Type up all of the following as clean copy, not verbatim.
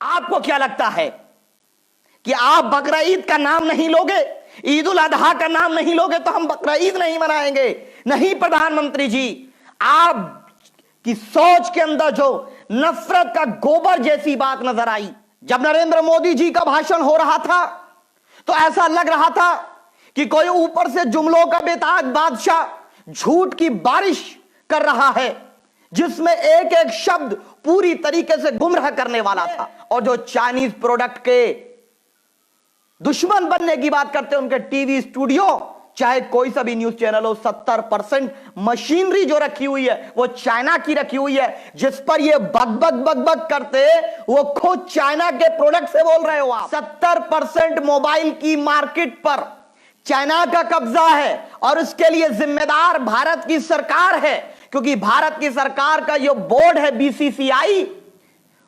आपको क्या लगता है कि आप बकरा ईद का नाम नहीं लोगे, ईद उल अजहा का नाम नहीं लोगे तो हम बकरा ईद नहीं मनाएंगे? नहीं प्रधानमंत्री जी, आप की सोच के अंदर जो नफरत का गोबर जैसी बात नजर आई। जब नरेंद्र मोदी जी का भाषण हो रहा था तो ऐसा लग रहा था कि कोई ऊपर से जुमलों का बेताज बादशाह झूठ की बारिश कर रहा है, जिसमें एक एक शब्द पूरी तरीके से गुमराह करने वाला था। और जो चाइनीज प्रोडक्ट के दुश्मन बनने की बात करते हैं, उनके टीवी स्टूडियो चाहे कोई सा भी न्यूज चैनल हो, 70% मशीनरी जो रखी हुई है वो चाइना की रखी हुई है। जिस पर ये बक करते वो खुद चाइना के प्रोडक्ट से बोल रहे हो आप। 70% मोबाइल की मार्केट पर चाइना का कब्जा है और उसके लिए जिम्मेदार भारत की सरकार है, क्योंकि भारत की सरकार का जो बोर्ड है बीसीसीआई,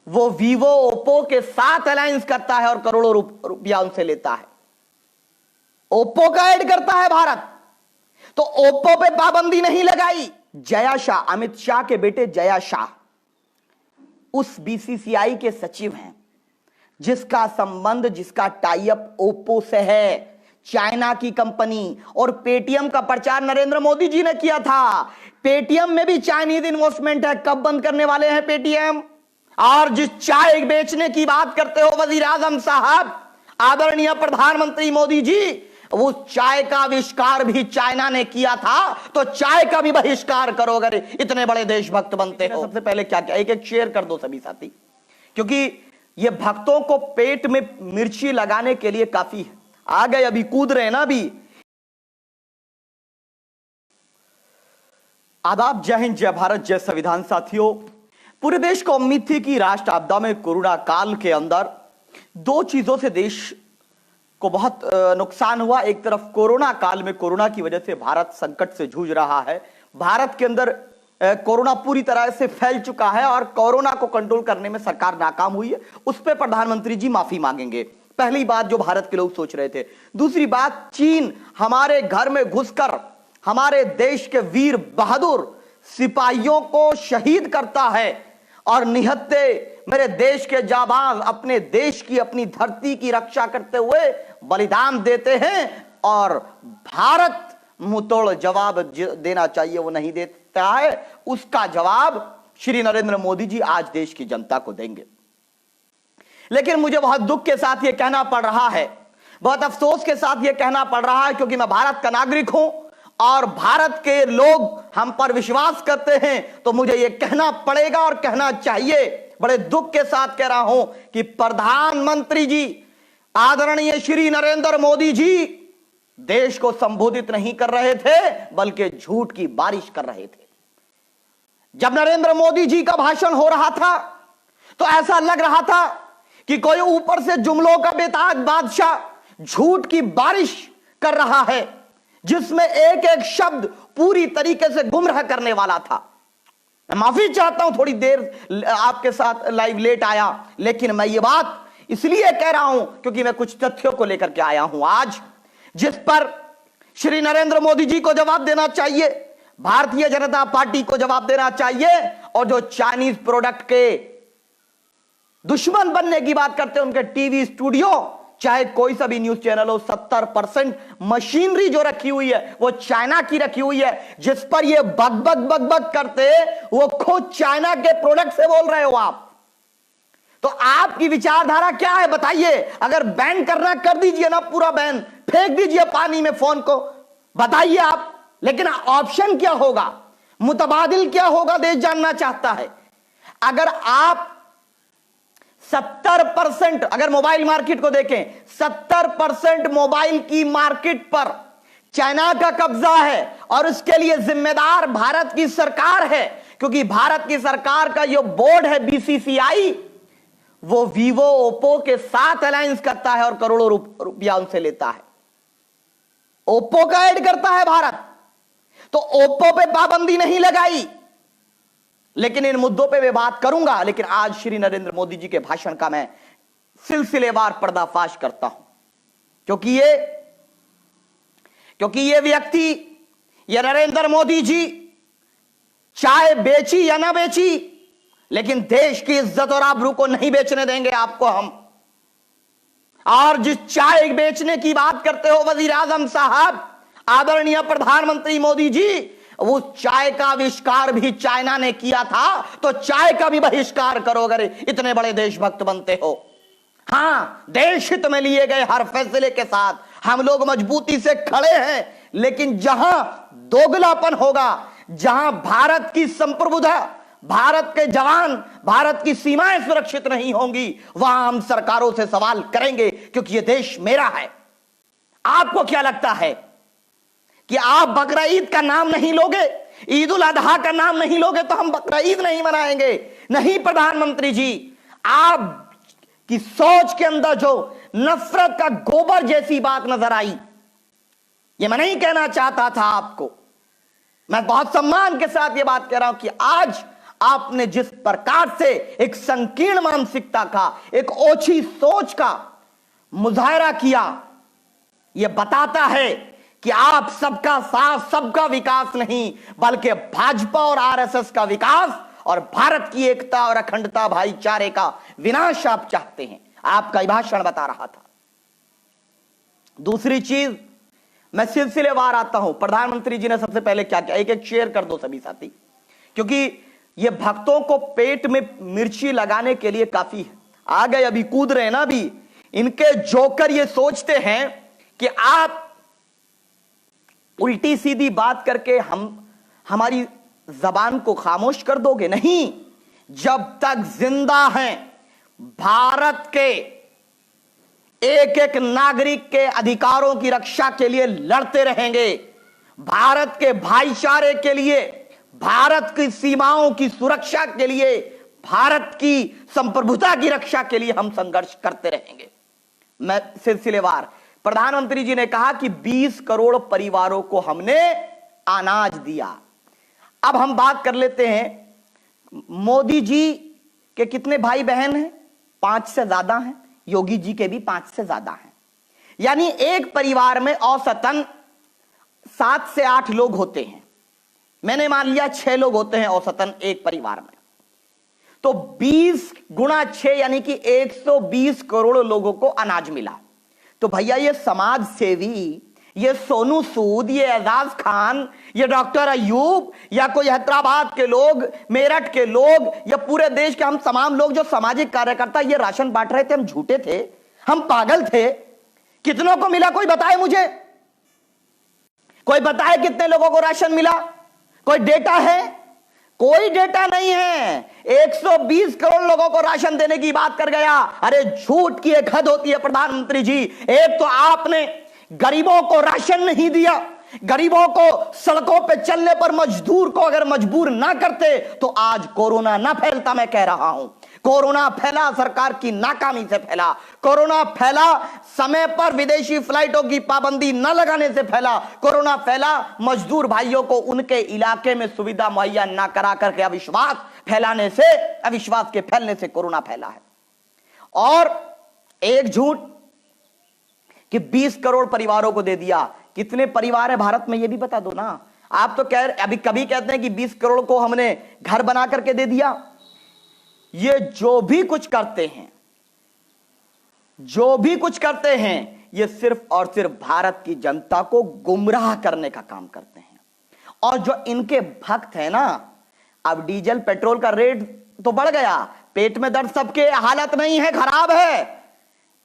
वो वीवो ओप्पो के साथ अलायंस करता है और करोड़ों रुपया उनसे लेता है। ओप्पो का ऐड करता है भारत, तो ओप्पो पे पाबंदी नहीं लगाई। जया शाह, अमित शाह के बेटे जया शाह उस बीसीसीआई के सचिव हैं जिसका संबंध, जिसका टाई अप ओप्पो से है, चाइना की कंपनी। और पेटीएम का प्रचार नरेंद्र मोदी जी ने किया था। पेटीएम में भी चाइनीज इन्वेस्टमेंट है। कब बंद करने वाले हैं पेटीएम? और जिस चाय बेचने की बात करते हो वजीर आजम साहब, आदरणीय प्रधानमंत्री मोदी जी, वो चाय का आविष्कार भी चाइना ने किया था, तो चाय का भी बहिष्कार करो अगर इतने बड़े देशभक्त बनते हो। सबसे पहले क्या क्या, एक एक शेयर कर दो सभी साथी, क्योंकि ये भक्तों को पेट में मिर्ची लगाने के लिए काफी है। आ गए, अभी कूद रहे ना अभी। आदाब, जय हिंद, जय भारत, जय संविधान। साथियों, पूरे देश को उम्मीद थी कि राष्ट्र आपदा में कोरोना काल के अंदर दो चीजों से देश को बहुत नुकसान हुआ। एक तरफ कोरोना काल में कोरोना की वजह से भारत संकट से जूझ रहा है, भारत के अंदर कोरोना पूरी तरह से फैल चुका है और कोरोना को कंट्रोल करने में सरकार नाकाम हुई है। उस पर प्रधानमंत्री जी माफी मांगेंगे, पहली बात जो भारत के लोग सोच रहे थे। दूसरी बात, चीन हमारे घर में घुसकर हमारे देश के वीर बहादुर सिपाहियों को शहीद करता है और निहत्ते मेरे देश के जाबाज अपने देश की, अपनी धरती की रक्षा करते हुए बलिदान देते हैं, और भारत मुंहतोड़ जवाब देना चाहिए वो नहीं देता है। उसका जवाब श्री नरेंद्र मोदी जी आज देश की जनता को देंगे। लेकिन मुझे बहुत दुख के साथ ये कहना पड़ रहा है, बहुत अफसोस के साथ ये कहना पड़ रहा है, क्योंकि मैं भारत का नागरिक हूं और भारत के लोग हम पर विश्वास करते हैं, तो मुझे ये कहना पड़ेगा और कहना चाहिए। बड़े दुख के साथ कह रहा हूं कि प्रधानमंत्री जी, आदरणीय श्री नरेंद्र मोदी जी देश को संबोधित नहीं कर रहे थे, बल्कि झूठ की बारिश कर रहे थे। जब नरेंद्र मोदी जी का भाषण हो रहा था तो ऐसा लग रहा था कि कोई ऊपर से जुमलों का बेताज बादशाह झूठ की बारिश कर रहा है, जिसमें एक एक शब्द पूरी तरीके से गुमराह करने वाला था। मैं माफी चाहता हूं, थोड़ी देर आपके साथ लाइव लेट आया, लेकिन मैं ये बात इसलिए कह रहा हूं क्योंकि मैं कुछ तथ्यों को लेकर के आया हूं आज, जिस पर श्री नरेंद्र मोदी जी को जवाब देना चाहिए, भारतीय जनता पार्टी को जवाब देना चाहिए, और जो चाइनीज प्रोडक्ट के दुश्मन बनने की बात करते हैं, उनके टीवी स्टूडियो चाहे कोई सा भी न्यूज चैनल हो, 70% मशीनरी जो रखी हुई है वो चाइना की रखी हुई है। जिस पर ये बक करते वो खुद चाइना के प्रोडक्ट से बोल रहे हो आप। तो आपकी विचारधारा क्या है बताइए? अगर बैन करना कर दीजिए ना, पूरा बैन, फेंक दीजिए पानी में फोन को, बताइए आप। लेकिन ऑप्शन क्या होगा, मुतबादिल क्या होगा, देश जानना चाहता है। अगर आप 70%, अगर मोबाइल मार्केट को देखें, 70% मोबाइल की मार्केट पर चाइना का कब्जा है और उसके लिए जिम्मेदार भारत की सरकार है, क्योंकि भारत की सरकार का जो बोर्ड है बीसीसीआई, वो वीवो ओप्पो के साथ अलायंस करता है और करोड़ों रुपया उनसे लेता है। ओप्पो का ऐड करता है भारत, तो ओप्पो पे पाबंदी नहीं लगाई। लेकिन इन मुद्दों पे मैं बात करूंगा, लेकिन आज श्री नरेंद्र मोदी जी के भाषण का मैं सिलसिलेवार पर्दाफाश करता हूं, क्योंकि ये व्यक्ति, ये नरेंद्र मोदी जी, चाय बेची या ना बेची, लेकिन देश की इज्जत और आबरू को नहीं बेचने देंगे आपको हम। और जिस चाय बेचने की बात करते हो वजीर आजम साहब, आदरणीय प्रधानमंत्री मोदी जी, वो चाय का आविष्कार भी चाइना ने किया था, तो चाय का भी बहिष्कार करो अगर इतने बड़े देशभक्त बनते हो। हां, देश हित में लिए गए हर फैसले के साथ हम लोग मजबूती से खड़े हैं, लेकिन जहां दोगलापन होगा, जहां भारत की संप्रभुता, भारत के जवान, भारत की सीमाएं सुरक्षित नहीं होंगी, वहां हम सरकारों से सवाल करेंगे, क्योंकि यह देश मेरा है। आपको क्या लगता है कि आप बकरा ईद का नाम नहीं लोगे, ईद उल अजहा का नाम नहीं लोगे तो हम बकरा ईद नहीं मनाएंगे? नहीं प्रधानमंत्री जी, आप की सोच के अंदर जो नफरत का गोबर जैसी बात नजर आई, ये मैं नहीं कहना चाहता था आपको। मैं बहुत सम्मान के साथ ये बात कह रहा हूं कि आज आपने जिस प्रकार से एक संकीर्ण मानसिकता का, एक ओछी सोच का मुजाहरा किया, यह बताता है कि आप सबका साथ, सबका विकास नहीं, बल्कि भाजपा और आरएसएस का विकास और भारत की एकता और अखंडता, भाईचारे का विनाश आप चाहते हैं। आपका भाषण बता रहा था। दूसरी चीज, मैं सिलसिलेवार आता हूं। प्रधानमंत्री जी ने सबसे पहले क्या किया, एक एक शेयर कर दो सभी साथी, क्योंकि ये भक्तों को पेट में मिर्ची लगाने के लिए काफी है। आ गए, अभी कूद रहे ना, अभी इनके जोकर ये सोचते हैं कि आप उल्टी सीधी बात करके हमारी जबान को खामोश कर दोगे। नहीं, जब तक जिंदा हैं, भारत के एक एक नागरिक के अधिकारों की रक्षा के लिए लड़ते रहेंगे। भारत के भाईचारे के लिए, भारत की सीमाओं की सुरक्षा के लिए, भारत की संप्रभुता की रक्षा के लिए हम संघर्ष करते रहेंगे। मैं सिलसिलेवार, प्रधानमंत्री जी ने कहा कि 20 करोड़ परिवारों को हमने अनाज दिया। अब हम बात कर लेते हैं, मोदी जी के कितने भाई बहन हैं? 5 से ज्यादा हैं। योगी जी के भी 5 से ज्यादा हैं। यानी एक परिवार में औसतन 7 से 8 लोग होते हैं। मैंने मान लिया 6 लोग होते हैं औसतन एक परिवार में, तो 20 गुणा 6 यानी कि 120 करोड़ लोगों को अनाज मिला। तो भैया ये समाज सेवी, ये सोनू सूद, ये एजाज खान, ये डॉक्टर अयूब, या कोई हैदराबाद के लोग, मेरठ के लोग, या पूरे देश के हम तमाम लोग जो सामाजिक कार्यकर्ता ये राशन बांट रहे थे, हम झूठे थे, हम पागल थे? कितनों को मिला कोई बताए मुझे? कोई बताए कितने लोगों को राशन मिला? कोई डेटा है? कोई डेटा नहीं है। 120 करोड़ लोगों को राशन देने की बात कर गया। अरे झूठ की एक हद होती है प्रधानमंत्री जी। एक तो आपने गरीबों को राशन नहीं दिया, गरीबों को सड़कों पे चलने पर मजदूर को अगर मजबूर ना करते तो आज कोरोना ना फैलता। मैं कह रहा हूं, कोरोना फैला सरकार की नाकामी से फैला। कोरोना फैला समय पर विदेशी फ्लाइटों की पाबंदी न लगाने से फैला। कोरोना फैला मजदूर भाइयों को उनके इलाके में सुविधा मुहैया ना करा करके अविश्वास फैलाने से, अविश्वास के फैलने से कोरोना फैला है। और एक झूठ कि 20 करोड़ परिवारों को दे दिया। कितने परिवार है भारत में ये भी बता दो ना। आप तो कह अभी कभी कहते हैं कि 20 करोड़ को हमने घर बना करके दे दिया। ये जो भी कुछ करते हैं, जो भी कुछ करते हैं, ये सिर्फ और सिर्फ भारत की जनता को गुमराह करने का काम करते हैं। और जो इनके भक्त हैं ना, अब डीजल पेट्रोल का रेट तो बढ़ गया, पेट में दर्द सबके, हालत नहीं है, खराब है,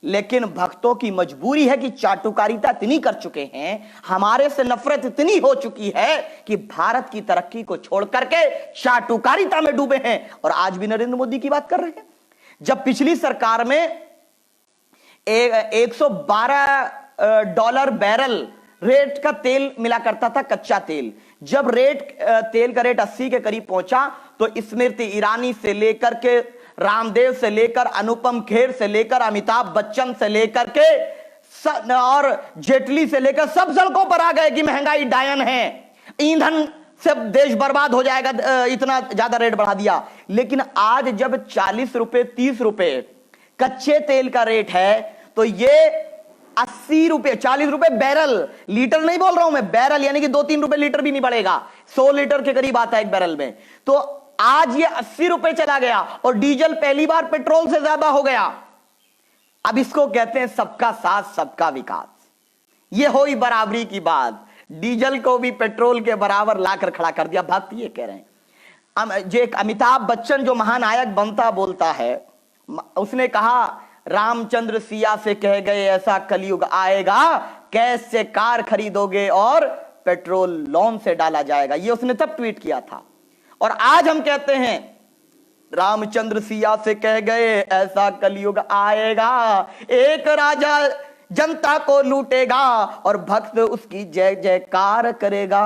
लेकिन भक्तों की मजबूरी है कि चाटुकारिता इतनी कर चुके हैं, हमारे से नफरत इतनी हो चुकी है कि भारत की तरक्की को छोड़ करके चाटुकारिता में डूबे हैं। और आज भी नरेंद्र मोदी की बात कर रहे हैं। जब पिछली सरकार में 112 बैरल रेट का तेल मिला करता था, कच्चा तेल, जब तेल का रेट 80 के करीब पहुंचा तो स्मृति ईरानी से लेकर के, रामदेव से लेकर, अनुपम खेर से लेकर, अमिताभ बच्चन से लेकर के और जेटली से लेकर सब सड़कों पर आ गए कि महंगाई डायन है, ईंधन से देश बर्बाद हो जाएगा, इतना ज्यादा रेट बढ़ा दिया। लेकिन आज जब 40 रुपए 30 रुपए कच्चे तेल का रेट है तो ये 80 रुपए 40 रुपए बैरल, लीटर नहीं बोल रहा हूं मैं, बैरल यानी कि 2-3 रुपए लीटर भी नहीं बढ़ेगा, 100 लीटर के करीब आता है एक बैरल में। तो आज ये 80 रुपए चला गया और डीजल पहली बार पेट्रोल से ज्यादा हो गया। अब इसको कहते हैं सबका साथ सबका विकास। ये हो ही बराबरी की बात, डीजल को भी पेट्रोल के बराबर लाकर खड़ा कर दिया। भक्त ये कह रहे हैं। जो एक अमिताभ बच्चन जो महानायक बनता बोलता है, उसने कहा रामचंद्र सिया से कह गए ऐसा कलयुग आएगा, कैश से कार खरीदोगे और पेट्रोल लोन से डाला जाएगा। ये उसने तब ट्वीट किया था। और आज हम कहते हैं रामचंद्र सिया से कह गए ऐसा कलयुग आएगा, एक राजा जनता को लूटेगा और भक्त उसकी जय जयकार करेगा।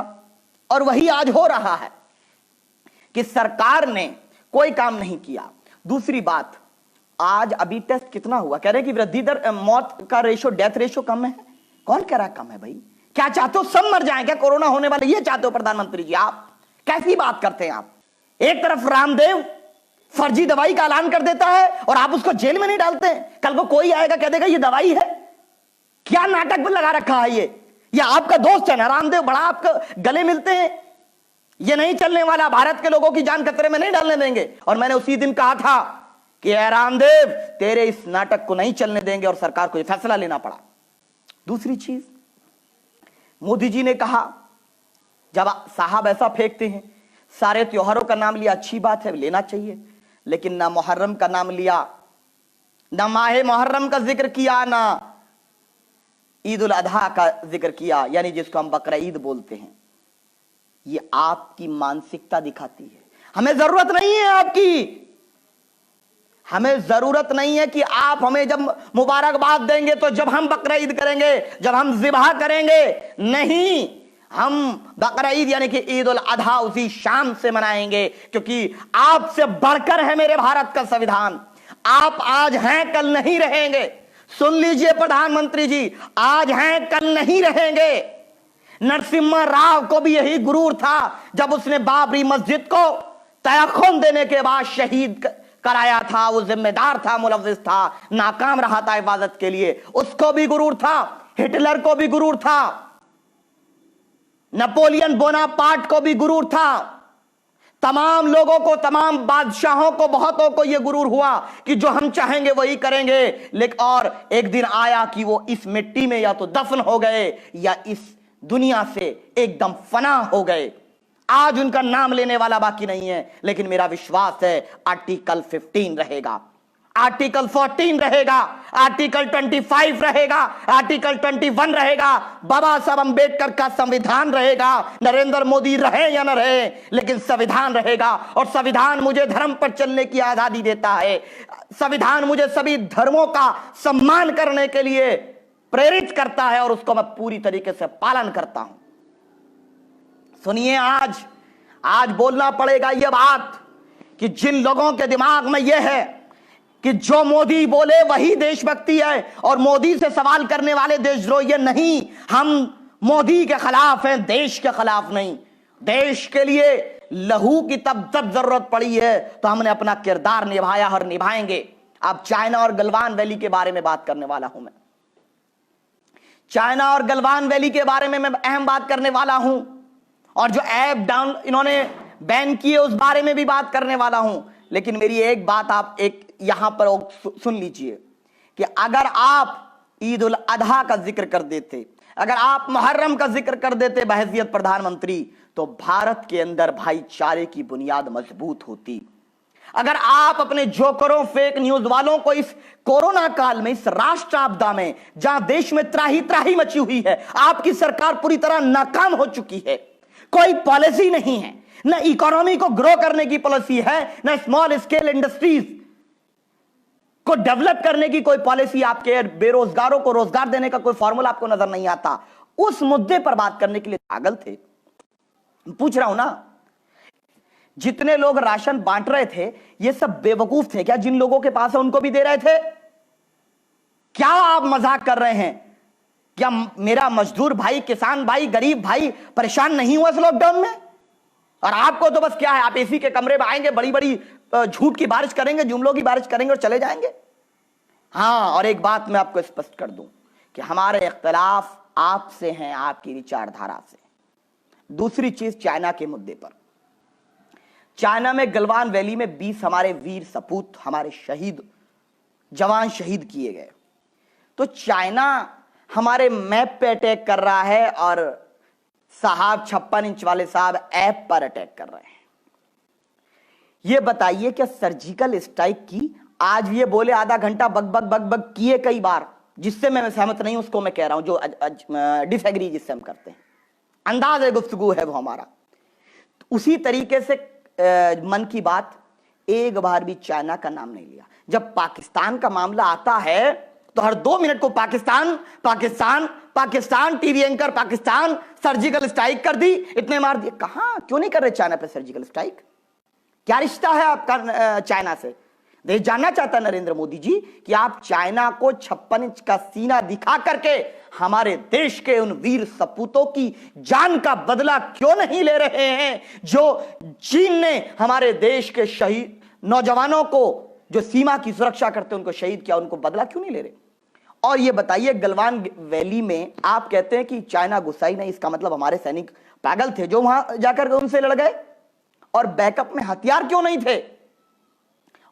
और वही आज हो रहा है कि सरकार ने कोई काम नहीं किया। दूसरी बात, आज अभी टेस्ट कितना हुआ, कह रहे हैं कि वृद्धि दर, मौत का रेशो, डेथ रेशो कम है। कौन कह रहा है कम है भाई? क्या चाहते हो सब मर जाएं क्या? कोरोना होने वाले ये चाहते हो प्रधानमंत्री जी? आप कैसी बात करते हैं आप? एक तरफ रामदेव फर्जी दवाई का ऐलान कर देता है और आप उसको जेल में नहीं डालते हैं। कल को कोई आएगा कह देगा ये दवाई है। क्या नाटक में लगा रखा है ये आपका दोस्त है ना रामदेव, बड़ा आपका गले मिलते हैं। ये नहीं चलने वाला, भारत के लोगों की जान खतरे में नहीं डालने देंगे। और मैंने उसी दिन कहा था कि रामदेव तेरे इस नाटक को नहीं चलने देंगे और सरकार को यह फैसला लेना पड़ा। दूसरी चीज, मोदी जी ने कहा जब साहब ऐसा फेंकते हैं, सारे त्योहारों का नाम लिया, अच्छी बात है, लेना चाहिए, लेकिन ना मुहर्रम का नाम लिया, ना माहे मुहर्रम का जिक्र किया, ना ईद उल अधा का जिक्र किया, यानी जिसको हम बकरा ईद बोलते हैं। ये आपकी मानसिकता दिखाती है। हमें जरूरत नहीं है आपकी, हमें जरूरत नहीं है कि आप हमें जब मुबारकबाद देंगे तो जब हम बकरा ईद करेंगे, जब हम ज़िबहा करेंगे, नहीं, हम बकरा ईद यानी कि ईद उल अधा उसी शाम से मनाएंगे, क्योंकि आपसे बढ़कर है मेरे भारत का संविधान। आप आज हैं कल नहीं रहेंगे। सुन लीजिए प्रधानमंत्री जी, आज हैं कल नहीं रहेंगे। नरसिम्हा राव को भी यही गुरूर था जब उसने बाबरी मस्जिद को तयख्खुन देने के बाद शहीद कराया था। वो जिम्मेदार था, मुलव्विस था, नाकाम रहा था हिफाजत के लिए, उसको भी गुरूर था। हिटलर को भी गुरूर था, नेपोलियन बोनापार्ट को भी गुरूर था। तमाम लोगों को, तमाम बादशाहों को, बहुतों को यह गुरूर हुआ कि जो हम चाहेंगे वही करेंगे। लेकिन और एक दिन आया कि वो इस मिट्टी में या तो दफन हो गए या इस दुनिया से एकदम फना हो गए। आज उनका नाम लेने वाला बाकी नहीं है। लेकिन मेरा विश्वास है आर्टिकल 15 रहेगा, आर्टिकल 14 रहेगा, आर्टिकल 25 रहेगा, आर्टिकल 21 रहेगा, बाबा साहब अंबेडकर का संविधान रहेगा। नरेंद्र मोदी रहे या न रहे, लेकिन संविधान रहेगा। और संविधान मुझे धर्म पर चलने की आजादी देता है। संविधान मुझे सभी धर्मों का सम्मान करने के लिए प्रेरित करता है और उसको मैं पूरी तरीके से पालन करता हूं। सुनिए, आज बोलना पड़ेगा यह बात कि जिन लोगों के दिमाग में यह है कि जो मोदी बोले वही देशभक्ति है और मोदी से सवाल करने वाले देशद्रोह, ये नहीं। हम मोदी के खिलाफ हैं, देश के खिलाफ नहीं। देश के लिए लहू की तब जरूरत पड़ी है तो हमने अपना किरदार निभाया और निभाएंगे। अब चाइना और गलवान वैली के बारे में बात करने वाला हूं मैं। चाइना और गलवान वैली के बारे में मैं अहम बात करने वाला हूं, और जो ऐप डाउन इन्होंने बैन किए उस बारे में भी बात करने वाला हूं। लेकिन मेरी एक बात आप एक यहां पर सुन लीजिए कि अगर आप ईद उल अधा का जिक्र कर देते, अगर आप मुहर्रम का जिक्र कर देते बहैसियत प्रधानमंत्री, तो भारत के अंदर भाईचारे की बुनियाद मजबूत होती। अगर आप अपने जोकरों, फेक न्यूज वालों को इस कोरोना काल में, इस राष्ट्र आपदा में, जहां देश में त्राही त्राही मची हुई है, आपकी सरकार पूरी तरह नाकाम हो चुकी है, कोई पॉलिसी नहीं है, न इकोनॉमी को ग्रो करने की पॉलिसी है, न स्मॉल स्केल इंडस्ट्रीज को डेवलप करने की कोई पॉलिसी, आपके बेरोजगारों को रोजगार देने का कोई फॉर्मूला आपको नजर नहीं आता। उस मुद्दे पर बात करने के लिए पागल थे। पूछ रहा हूं ना, जितने लोग राशन बांट रहे थे ये सब बेवकूफ थे क्या? जिन लोगों के पास है उनको भी दे रहे थे क्या? आप मजाक कर रहे हैं क्या? मेरा मजदूर भाई, किसान भाई, गरीब भाई परेशान नहीं हुआ इस लॉकडाउन में? और आपको तो बस क्या है, आप एसी के कमरे में आएंगे, बड़ी बड़ी झूठ की बारिश करेंगे, जुमलों की बारिश करेंगे और चले जाएंगे। हां, और एक बात मैं आपको स्पष्ट कर दूं कि हमारे इख्तिलाफ आपसे हैं, आपकी विचारधारा से। दूसरी चीज, चाइना के मुद्दे पर, चाइना में गलवान वैली में 20 हमारे वीर सपूत, हमारे शहीद जवान शहीद किए गए। तो चाइना हमारे मैप पे अटैक कर रहा है और साहब 56 इंच वाले साहब ऐप पर अटैक कर रहे हैं। ये बताइए क्या सर्जिकल स्ट्राइक की? आज ये बोले आधा घंटा बग बग बग बग किए कई बार, जिससे मैं सहमत नहीं, उसको मैं कह रहा हूं, जो डिसएग्री जिससे हम करते हैं, अंदाज है गुफ्तगू है वो हमारा। उसी तरीके से मन की बात एक बार भी चाइना का नाम नहीं लिया। जब पाकिस्तान का मामला आता है तो हर 2 मिनट को Pakistan Pakistan Pakistan, TV anchor Pakistan, surgical strike कर दी, इतने मार दिए। कहां, क्यों नहीं कर रहे चाइना पे सर्जिकल स्ट्राइक? क्या रिश्ता है आपका चाइना से? देश जानना चाहता नरेंद्र मोदी जी कि आप चाइना को 56 इंच का सीना दिखा करके हमारे देश के उन वीर सपूतों की जान का बदला क्यों नहीं ले रहे हैं, जो चीन ने हमारे देश के शहीद नौजवानों को जो सीमा की सुरक्षा करते उनको शहीद किया, उनको बदला क्यों नहीं ले रहे? और ये बताइए गलवान वैली में आप कहते हैं कि चाइना गुस्सा ही नहीं, इसका मतलब हमारे सैनिक पागल थे जो वहां जाकर उनसे लड़ गए, और बैकअप में हथियार क्यों नहीं थे?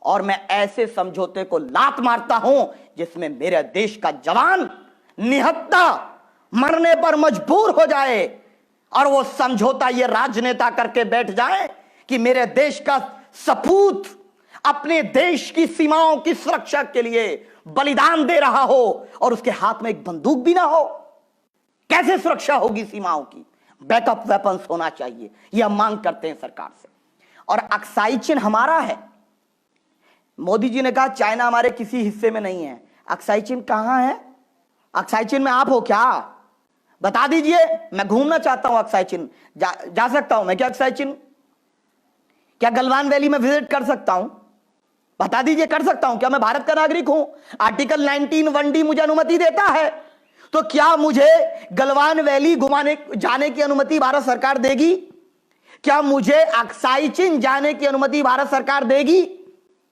और मैं ऐसे समझौते को लात मारता हूं जिसमें मेरे देश का जवान निहत्था मरने पर मजबूर हो जाए और वो समझौता ये राजनेता करके बैठ जाए कि मेरे देश का सपूत अपने देश की सीमाओं की सुरक्षा के लिए बलिदान दे रहा हो और उसके हाथ में एक बंदूक भी ना हो। कैसे सुरक्षा होगी सीमाओं की? बैकअप वेपन्स होना चाहिए, यह मांग करते हैं सरकार से। और अक्साई चीन हमारा है। मोदी जी ने कहा चाइना हमारे किसी हिस्से में नहीं है। अक्साई चीन कहां है? अक्साई चीन में आप हो क्या? बता दीजिए, मैं घूमना चाहता हूं अक्साई चीन। जा सकता हूं मैं क्या अक्साई चीन? क्या गलवान वैली में विजिट कर सकता हूं? बता दीजिए, कर सकता हूं क्या? मैं भारत का नागरिक हूं, आर्टिकल 19 1D मुझे अनुमति देता है। तो क्या मुझे गलवान वैली घुमाने जाने की अनुमति भारत सरकार देगी? क्या मुझे अक्साई चीन जाने की अनुमति भारत सरकार देगी,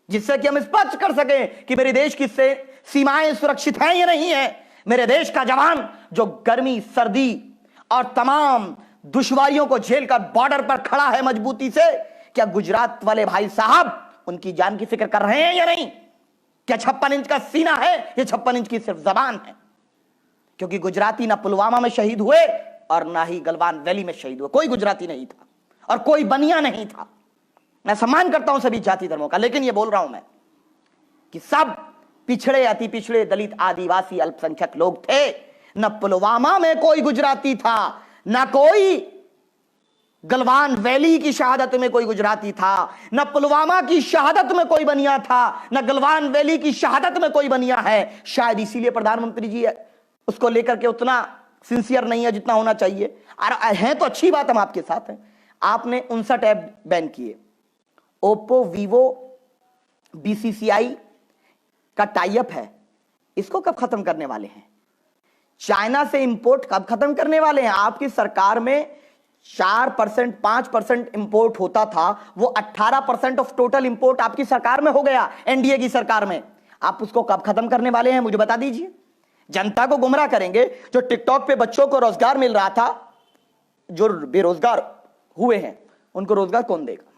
जिससे कि हम स्पष्ट कर सकें कि मेरे देश की सीमाएं सुरक्षित हैं या नहीं है? मेरे देश का जवान जो गर्मी सर्दी और तमाम दुश्वारियों को झेलकर बॉर्डर पर खड़ा है मजबूती से, क्या गुजरात वाले भाई साहब उनकी जान की फिक्र कर रहे हैं या नहीं? क्या 56 इंच का सीना है? ये 56 इंच की सिर्फ जबान है, क्योंकि गुजराती ना पुलवामा में शहीद हुए और ना ही गलवान वैली में शहीद हुए। कोई गुजराती नहीं था और कोई बनिया नहीं था। मैं सम्मान करता हूं सभी जाति धर्मों का, लेकिन यह बोल रहा हूं मैं कि सब पिछड़े, अति पिछड़े, दलित, आदिवासी, अल्पसंख्यक लोग थे। न पुलवामा में कोई गुजराती था, न कोई गलवान वैली की शहादत में कोई गुजराती था, न पुलवामा की शहादत में कोई बनिया था, न गलवान वैली की शहादत में कोई बनिया है। शायद इसीलिए प्रधानमंत्री जी उसको लेकर के उतना सिंसियर नहीं है जितना होना चाहिए। और है तो अच्छी बात, हम आपके साथ हैं। आपने 59 ऐप बैन किए। ओप्पो, वीवो, बीसीसीआई का टाइप है, इसको कब खत्म करने वाले हैं? चाइना से इंपोर्ट कब खत्म करने वाले हैं? आपकी सरकार में 4% 5% इंपोर्ट होता था, वो 18% ऑफ टोटल इंपोर्ट आपकी सरकार में हो गया, एनडीए की सरकार में। आप उसको कब खत्म करने वाले हैं, मुझे बता दीजिए। जनता को गुमराह करेंगे। जो टिकटॉक पे बच्चों को रोजगार मिल रहा था, जो बेरोजगार हुए हैं उनको रोजगार कौन देगा?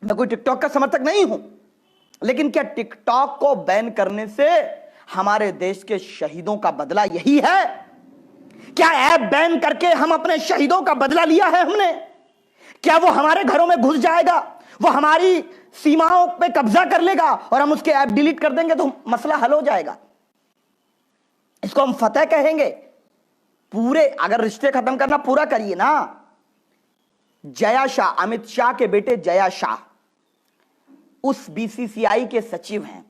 मैं कोई टिकटॉक का समर्थक नहीं हूं, लेकिन क्या टिकटॉक को बैन करने से हमारे देश के शहीदों का बदला यही है? क्या ऐप बैन करके हम अपने शहीदों का बदला लिया है हमने? क्या वो हमारे घरों में घुस जाएगा, वो हमारी सीमाओं पे कब्जा कर लेगा और हम उसके ऐप डिलीट कर देंगे तो मसला हल हो जाएगा? इसको हम फतेह कहेंगे? पूरे अगर रिश्ते खत्म करना पूरा करिए ना। जया शाह, अमित शाह के बेटे जया शाह उस बीसीसीआई के सचिव हैं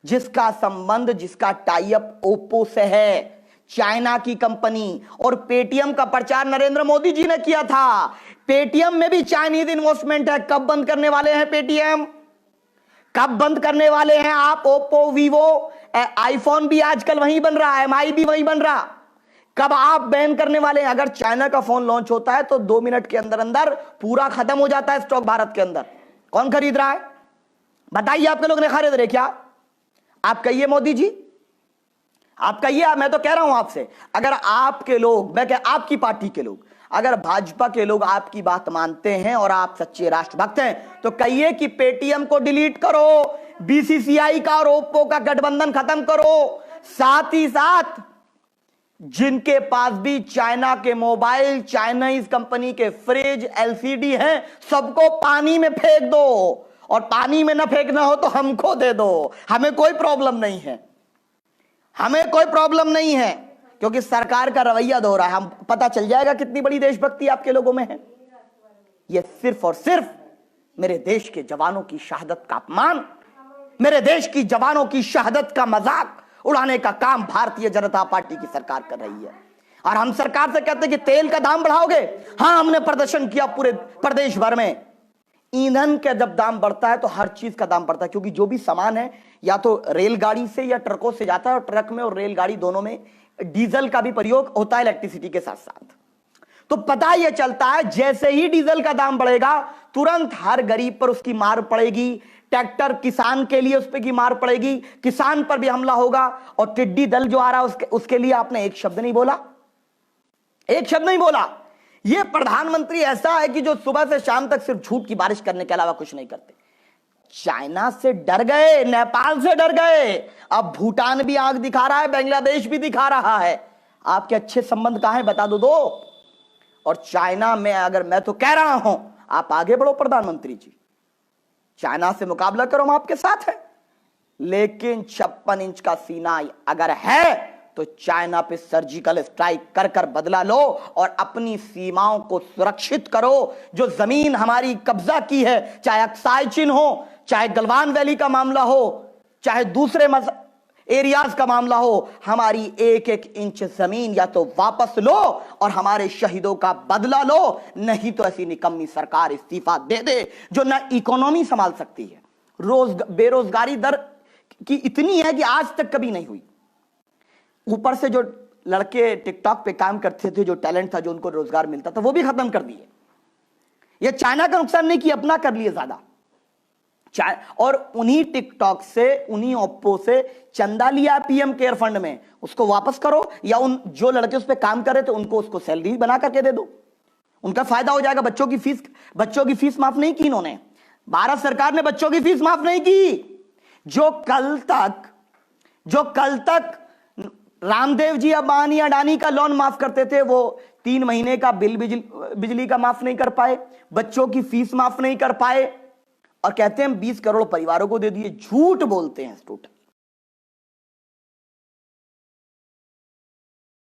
जिसका संबंध, जिसका टाइप ओप्पो से है, चाइना की कंपनी। और पेटीएम का प्रचार नरेंद्र मोदी जी ने किया था। पेटीएम में भी चाइनीज इन्वेस्टमेंट है। कब बंद करने वाले हैं पेटीएम? कब बंद करने वाले हैं आप? ओप्पो, वीवो, आईफोन भी आजकल वहीं बन रहा है, एमआई भी वहीं बन रहा। कब आप बैन करने वाले हैं? अगर चाइना का फोन लॉन्च होता है तो 2 मिनट के अंदर अंदर पूरा खत्म हो जाता है स्टॉक भारत के अंदर। कौन खरीद रहा है? बताइए, आपके लोग ने खरीद रहे क्या? आप कहिए मोदी जी, आप कहिए। मैं तो कह रहा हूं आपसे, अगर आपके लोग, मैं कह आपकी पार्टी के लोग अगर भाजपा के लोग आपकी बात मानते हैं और आप सच्चे राष्ट्रभक्त हैं तो कहिए कि पेटीएम को डिलीट करो, बीसीसीआई का और ओप्पो का गठबंधन खत्म करो, साथ ही साथ जिनके पास भी चाइना के मोबाइल, चाइनीज कंपनी के फ्रिज, एलसीडी हैं, सबको पानी में फेंक दो, और पानी में ना फेंकना हो तो हमको दे दो, हमें कोई प्रॉब्लम नहीं है, हमें कोई प्रॉब्लम नहीं है, क्योंकि सरकार का रवैया दोहरा है। हम पता चल जाएगा कितनी बड़ी देशभक्ति आपके लोगों में है। यह सिर्फ और सिर्फ मेरे देश के जवानों की शहादत का अपमान, मेरे देश की जवानों की शहादत का मजाक उड़ाने का काम भारतीय जनता पार्टी की सरकार कर रही है। और हम सरकार से कहते हैं कि तेल का दाम बढ़ाओगे। हां, हमने प्रदर्शन किया पूरे प्रदेश भर में। ईंधन का जब दाम बढ़ता है तो हर चीज का दाम बढ़ता है, क्योंकि जो भी सामान है या तो रेलगाड़ी से या ट्रकों से जाता है, और ट्रक में और रेलगाड़ी दोनों में डीजल का भी प्रयोग होता है इलेक्ट्रिसिटी के साथ साथ। तो पता यह चलता है जैसे ही डीजल का दाम बढ़ेगा तुरंत हर गरीब पर उसकी मार पड़ेगी, ट्रैक्टर किसान के लिए उस पर की मार पड़ेगी, किसान पर भी हमला होगा। और टिड्डी दल जो आ रहा है उसके लिए आपने एक शब्द नहीं बोला, एक शब्द नहीं बोला। यह प्रधानमंत्री ऐसा है कि जो सुबह से शाम तक सिर्फ झूठ की बारिश करने के अलावा कुछ नहीं करते। चाइना से डर गए, नेपाल से डर गए, अब भूटान भी आंख दिखा रहा है, बांग्लादेश भी दिखा रहा है। आपके अच्छे संबंध कहां है बता दो। और चाइना में अगर मैं तो कह रहा हूं आप आगे बढ़ो प्रधानमंत्री जी, चाइना से मुकाबला करो, हम आपके साथ हैं, लेकिन 56 इंच का सीना अगर है तो चाइना पे सर्जिकल स्ट्राइक कर कर बदला लो और अपनी सीमाओं को सुरक्षित करो। जो जमीन हमारी कब्जा की है, चाहे अक्साई चीन हो, चाहे गलवान वैली का मामला हो, चाहे दूसरे एरियाज का मामला हो, हमारी एक एक इंच जमीन या तो वापस लो और हमारे शहीदों का बदला लो, नहीं तो ऐसी निकम्मी सरकार इस्तीफा दे दे जो ना इकोनॉमी संभाल सकती है। बेरोजगारी दर की इतनी है कि आज तक कभी नहीं हुई। ऊपर से जो लड़के टिकटॉक पे काम करते थे, जो टैलेंट था, जो उनको रोजगार मिलता था, वो भी खत्म कर दिए। ये चाइना का नुकसान नहीं किया, अपना कर लिए ज्यादा। और उन्हीं टिकटॉक से, उन्हीं ओप्पो से चंदा लिया पीएम केयर फंड में, उसको वापस करो, या उन जो लड़के उस पर काम कर रहे थे उनको उसको सैलरी बना करके दे दो, उनका फायदा हो जाएगा। बच्चों की फीस माफ नहीं की इन्होंने, भारत सरकार ने बच्चों की फीस माफ नहीं की। जो कल तक रामदेव जी अंबानी अडानी का लोन माफ करते थे, वो 3 महीने का बिल बिजली का माफ नहीं कर पाए, बच्चों की फीस माफ नहीं कर पाए, और कहते हैं हम 20 करोड़ परिवारों को दे दिए। झूठ बोलते हैं स्टूडेंट।